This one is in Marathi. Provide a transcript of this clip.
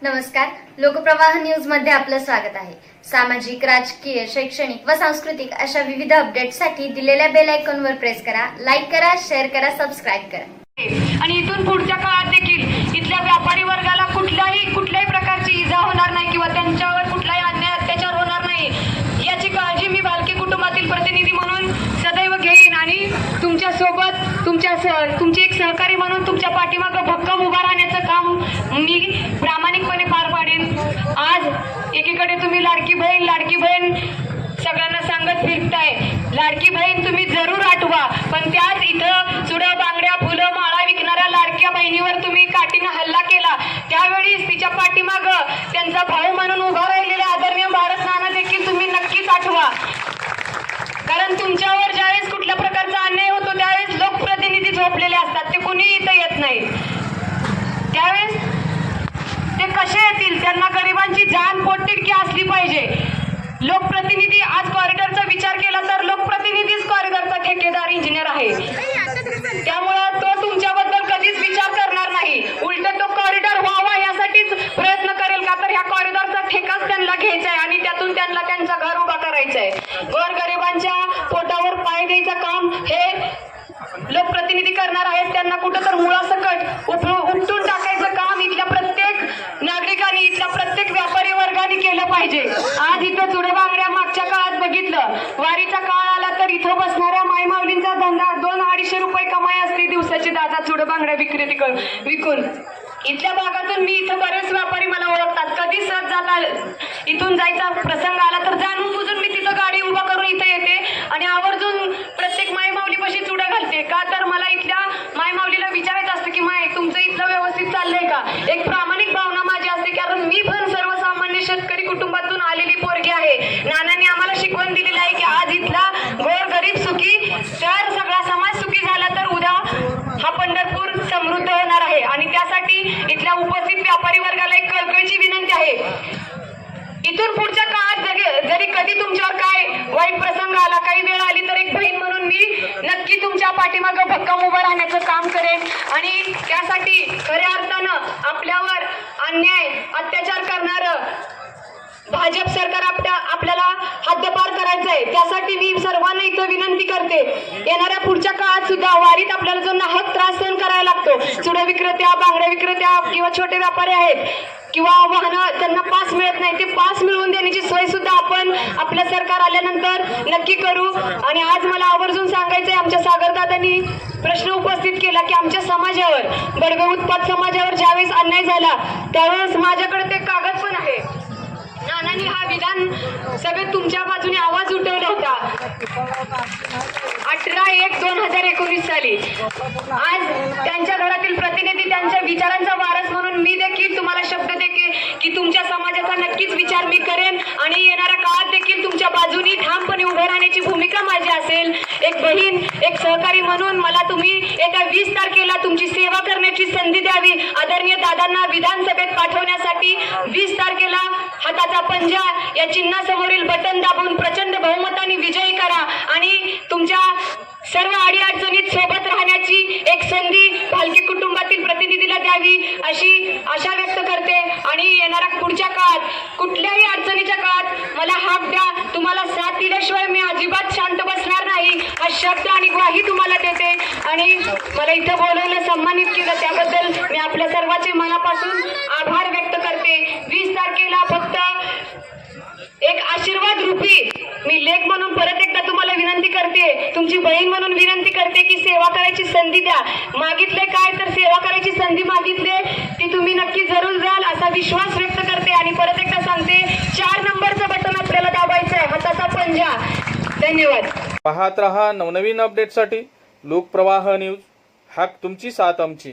नमस्कार, लोकप्रवाह न्यूज मध्ये आपलं स्वागत आहे। सामाजिक, राजकीय, शैक्षणिक व सांस्कृतिक अशा विविध अपडेट्ससाठी दिलेल्या बेल आयकॉनवर प्रेस करा, लाईक करा, शेअर करा, सबस्क्राईब करा। आणि इथून पुढच्या काळात देखील इथल्या व्यापारी वर्गाला कुठल्याही प्रकारची इजा होणार नाही किंवा त्यांच्यावर कुठलाही अन्याय अत्याचार होणार नाही याची काळजी मी भालके कुटुंबातील प्रतिनिधी म्हणून सदैव घेईन आणि तुमच्या सोबत तुमचे एक सहकारी म्हणून तुमच्या पाठीमागे भक्कम उभा राहण्याचं काम मी प्रामाणिकपणे पार पाडेन। आज एकीकडे तुम्ही लाडकी बहीण सगळ्यांना सांगत फिरताय, लाडकी बहीण तुम्ही जरूर आठवा, पण त्याच इथं चुडं, बांगड्या, फुलं, माळा विकणाऱ्या लाडक्या बहिणीवर तुम्ही काठीनं हल्ला केला। त्यावेळी तिच्या पाठीमागं त्यांचा भाऊ म्हणून उभा राहिलेले आदरणीय भारत नाना देखील तुम्ही नक्कीच आठवा, कारण तुमच्यावर ज्यावेळेस कुठल्या प्रकारचा अन्याय होतो त्यावेळेस लोकप्रतिनिधी झोपलेले असतात, ते कुणी इथं येत नाही। त्यावेळेस ते कसे येतील? त्यांना गरिबांची जान पोटतिडकी असली पाहिजे। लोकप्रतिनिधी आज कॉरिडॉरचा विचार केला तर लोकप्रतिनिधीच कॉरिडॉरचा ठेकेदार इंजिनियर आहे, त्यामुळे तो तुमच्याबद्दल कधीच विचार करणार नाही, उलट तो कॉरिडॉर व्हावा यासाठीच प्रयत्न करेल, का तर ह्या कॉरिडॉरचा ठेकाच त्यांना घ्यायचा आहे आणि त्यातून त्यांना त्यांचा घर उभा करायचा आहे। गोरगरिबांच्या पोटावर पाय द्यायचं काम हे लोकप्रतिनिधी करणार आहेत। त्यांना कुठं तर मुळासकट उपटून टाकायचं काम इथल्या प्रत्येक नागरिकांनी, इथल्या प्रत्येक व्यापारी वर्गाने केलं पाहिजे। आज इथं चुडे बांगड्या मागच्या काळात बघितलं, वारीचा काळ आला तर इथं बसणाऱ्या माईमाऊलींचा धंदा 200-250 रुपये कमाई असते दिवसाची दादा चुडे बांगड्या विकून। इथल्या भागातून मी इथं बरेच व्यापारी मला ओळखतात, कधी सहज जाता इथून जायचा प्रसंग आला तर जाणून बुजून मी तिथं गाडी उभा करून इथं येते आणि आवर्जून प्रत्येक माईमाऊलीपाशी चुडा घालते, का तर मला इथल्या माईमाऊलीला विचारायचं असतं की माय तुमचं इथलं व्यवस्थित चाललंय का। एक प्रामाणिक भावना माझी असते, कारण मी पण सर्वसामान्य शेतकरी कुटुंबातून आलेली पोरगी आहे। नानांनी आम्हाला शिकवण दिलेली आहे की आज इथला गोरगरीब सुखी तर सगळा समाज सुखी झाला तर उद्या हा पंढरपूर समृद्ध होणार आहे। आणि त्यासाठी इथल्या उपस्थित व्यापारी वर्गाला एक कळकळीची विनंती आहे, इथून पुढच्या काळात जरी कधी तुमच्यावर काय वाईट प्रसंग आला, काही वेळ आली तर एक बहीण म्हणून मी नक्की तुमच्या पाठीमागे भक्कम उभं राहण्याचं काम करेन। आणि त्यासाठी खऱ्या अर्थानं आपल्यावर अन्याय अत्याचार करणारं भाजप सरकार आपल्याला हद्दपार करायचंय, त्यासाठी मी सर्वांना इथं विनंती करते, येणाऱ्या पुढच्या काळात सुद्धा वारीत आपल्याला जो नाहक त्रास सहन करायला लागतो, चुडे विक्रेत्या, बांगड्या विक्रेत्या किंवा छोटे व्यापारी आहेत किंवा वाहनं त्यांना पास मिळत नाही, ते पास मिळवून देण्याची सोय सुद्धा आपण आपलं सरकार आल्यानंतर नक्की करू। आणि आज मला आवर्जून सांगायचंय, आमच्या सागरदादांनी प्रश्न उपस्थित केला की आमच्या समाजावर, बडवे उत्पाद समाजावर ज्यावेळेस अन्याय झाला त्यावेळेस माझ्याकडे ते कागद पण आहे। नानांनी हा विधान सभेत तुमच्या बाजूने आवाज उठवला होता 18/1/2019 साली। आज त्यांच्या घरातील प्रतिनिधी, त्यांच्या विचारांचा वारस म्हणून मी देखील तुम्हाला शब्द देते की तुमच्या समाजाचा नक्कीच विचार मी करेन आणि येणाऱ्या काळात देखील तुमच्या बाजूनी ठामपणे उभे राहण्याची भूमिका माझी असेल। एक बहीण, एक सहकारी म्हणून मला तुम्ही येत्या 20 तारखेला तुमची सेवा करण्याची संधी द्यावी। आदरणीय दादांना विधानसभेत पाठवण्यासाठी 20 तारखेला हाताचा पंजा या चिन्हासमोरील बटन दाबून प्रचंड बहुमताने विजयी करा आणि तुमच्या सर्व अडीअडचणीत सोबत राहण्याची एक संधी भालके कुटुंबातील प्रतिनिधीला द्यावी अशी आशा व्यक्त करते। आणि येणाऱ्या पुढच्या काळात कुठल्याही अडचणीच्या काळात मला हाक द्या, तुम्हाला साथ दिल्याशिवाय मी अजिबात शांत बसणार नाही हा शब्द आणि ग्वाही तुम्हाला देते। आणि मला इथं बोलवलं, सन्मानित केलं त्याबद्दल मी आपल्या सर्वांचे मनापासून आभार व्यक्त करते। 20 तारखेला फक्त एक आशीर्वाद रूपी मी लेख म्हणून परत एकदा तुम्हाला विनंती करते, तुमची बहीण म्हणून विनंती करते की सेवा करायची संधी द्या। मागितले काय तर सेवा करायची संधी मागितले ती तुम्ही नक्की जरूर द्याल असा विश्वास व्यक्त करते। आणि परत एकदा सांगते, 4 नंबरचं बटन आपल्याला दाबायचं आहे, हाताचा पंजा। धन्यवाद। पाहत रहा नवनवीन अपडेटसाठी लोकप्रवाह न्यूज, हाक तुमची साथ आमची।